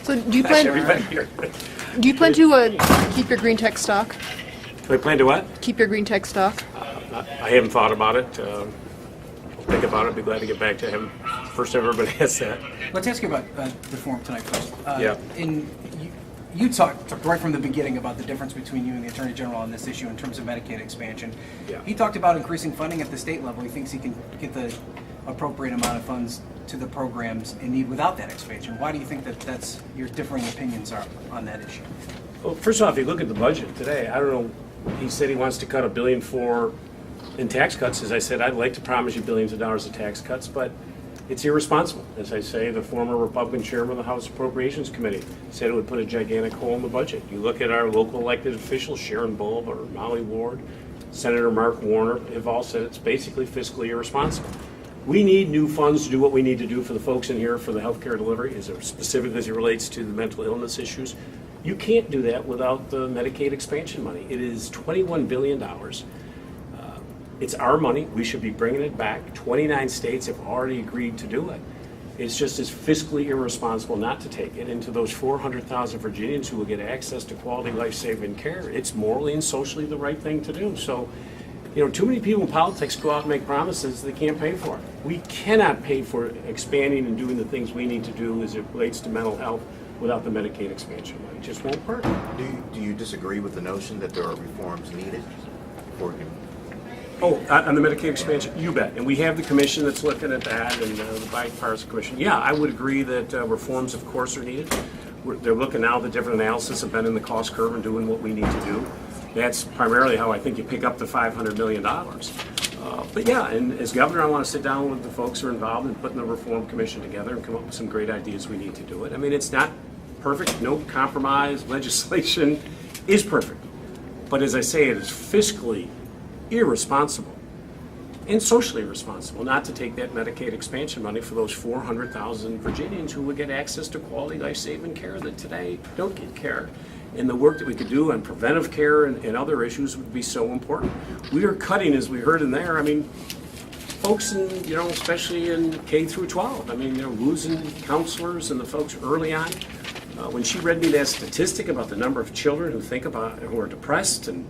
So do you That's plan? everybody here. Do you plan to keep your green tech stock? Do I plan to what? Keep your green tech stock? I haven't thought about it. I'll think about it. Be glad to get back to him. First time everybody has that. Let's ask you about reform tonight first. Yeah. You talked right from the beginning about the difference between you and the Attorney General on this issue in terms of Medicaid expansion. Yeah. He talked about increasing funding at the state level. He thinks he can get the appropriate amount of funds to the programs in need without that expansion. Why do you think that that's your differing opinions are on that issue? Well, first off, if you look at the budget today, I don't know. He said he wants to cut $1 billion in tax cuts. As I said, I'd like to promise you billions of dollars of tax cuts, but it's irresponsible. As I say, the former Republican chairman of the House Appropriations Committee said it would put a gigantic hole in the budget. You look at our local elected officials, Sharon Bulb or Molly Ward, Senator Mark Warner, have all said it's basically fiscally irresponsible. We need new funds to do what we need to do for the folks in here for the health care delivery, specifically as it relates to the mental illness issues. You can't do that without the Medicaid expansion money. It is $21 billion. It's our money. We should be bringing it back. 29 states have already agreed to do it. It's just as fiscally irresponsible not to take it. And to those 400,000 Virginians who will get access to quality life-saving care, it's morally and socially the right thing to do. So, too many people in politics go out and make promises they can't pay for. We cannot pay for expanding and doing the things we need to do as it relates to mental health without the Medicaid expansion money. It just won't work. Do you disagree with the notion that there are reforms needed before we can? Oh, on the Medicaid expansion, you bet. And we have the commission that's looking at that, and the bipartisan commission. Yeah, I would agree that reforms, of course, are needed. They're looking now at the different analysis of bending the cost curve and doing what we need to do. That's primarily how I think you pick up the $500 million. But yeah, and as governor, I want to sit down with the folks who are involved in putting the reform commission together and come up with some great ideas we need to do it. I mean, it's not perfect. No compromise legislation is perfect. But as I say, it is fiscally irresponsible and socially irresponsible not to take that Medicaid expansion money for those 400,000 Virginians who would get access to quality life-saving care that today don't get care. And the work that we could do on preventive care and other issues would be so important. We are cutting, as we heard in there, folks in, especially in K through 12. Losing counselors and the folks early on. When she read me that statistic about the number of children who are depressed and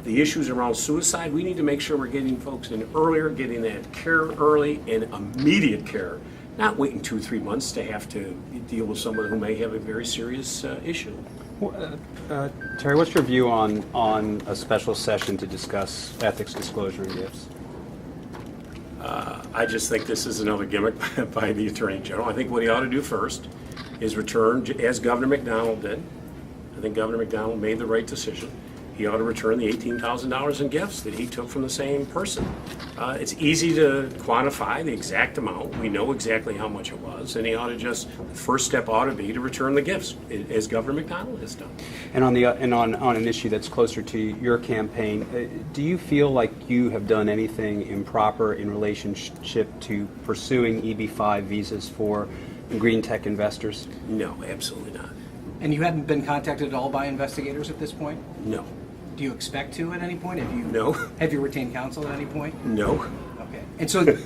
the issues around suicide, we need to make sure we're getting folks in earlier, getting that care early and immediate care, not waiting 2-3 months to have to deal with someone who may have a very serious issue. Terry, what's your view on a special session to discuss ethics, disclosure, and gifts? I just think this is another gimmick by the Attorney General. I think what he ought to do first is return, as Governor McDonald did. I think Governor McDonald made the right decision. He ought to return the $18,000 in gifts that he took from the same person. It's easy to quantify the exact amount. We know exactly how much it was, and he ought to the first step ought to be to return the gifts, as Governor McDonald has done. And on an issue that's closer to your campaign, do you feel like you have done anything improper in relationship to pursuing EB-5 visas for green tech investors? No, absolutely not. And you haven't been contacted at all by investigators at this point? No. Do you expect to at any point? No. Have you retained counsel at any point? No. Okay. And so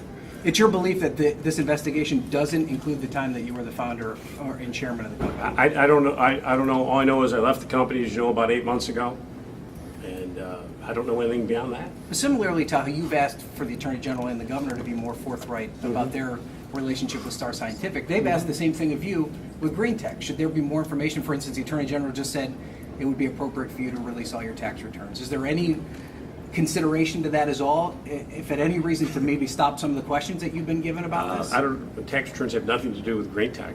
it's your belief that this investigation doesn't include the time that you were the founder and chairman of the company? I don't know. I don't know. All I know is I left the company, as you know, about 8 months ago. And I don't know anything beyond that. Similarly to how you've asked for the Attorney General and the Governor to be more forthright about their relationship with Star Scientific, they've asked the same thing of you with green tech. Should there be more information? For instance, the Attorney General just said it would be appropriate for you to release all your tax returns. Is there any consideration to that as all? If at any reason to maybe stop some of the questions that you've been given about this? Tax returns have nothing to do with green tech.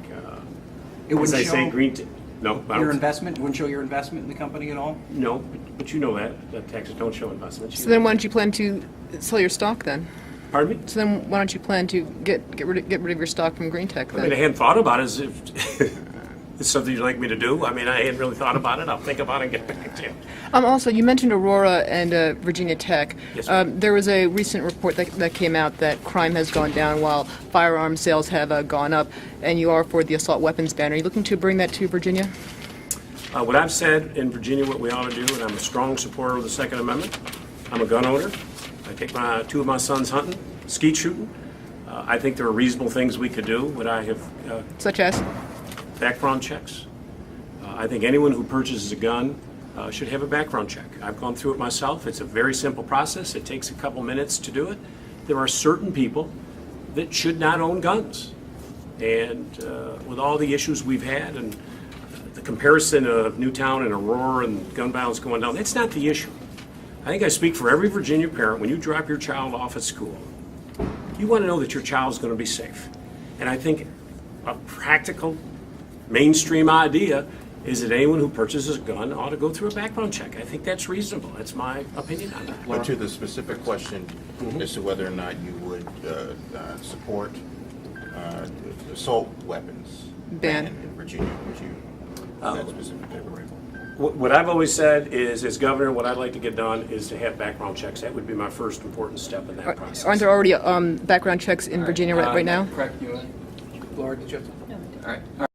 It wouldn't as I show say, green tech. No, your investment. It wouldn't show your investment in the company at all. No, but you know that taxes don't show investments. So then why don't you plan to sell your stock then? Pardon me? So then why don't you plan to get rid of your stock from green tech then? I hadn't thought about it as if it's something you'd like me to do. I hadn't really thought about it. I'll think about it and get back to you. Also, you mentioned Aurora and Virginia Tech. Yes, ma'am. There was a recent report that came out that crime has gone down while firearm sales have gone up, and you are for the assault weapons ban. Are you looking to bring that to Virginia? What I've said in Virginia, what we ought to do, and I'm a strong supporter of the Second Amendment. I'm a gun owner. I take two of my sons hunting, skeet shooting. I think there are reasonable things we could do. Would I have... Such as? background checks. I think anyone who purchases a gun should have a background check. I've gone through it myself. It's a very simple process. It takes a couple minutes to do it. There are certain people that should not own guns. And with all the issues we've had and the comparison of Newtown and Aurora and gun violence going down, that's not the issue. I think I speak for every Virginia parent. When you drop your child off at school, you want to know that your child is going to be safe. And I think a practical, mainstream idea is that anyone who purchases a gun ought to go through a background check. I think that's reasonable. That's my opinion on that. But to the specific question as to whether or not you would support assault weapons Ban. in Virginia, would you, that specific type of rifle? What I've always said is, as governor, what I'd like to get done is to have background checks. That would be my first important step in that process. Aren't there already background checks in Virginia right now? Correct. You, Laura, did you have something? All right.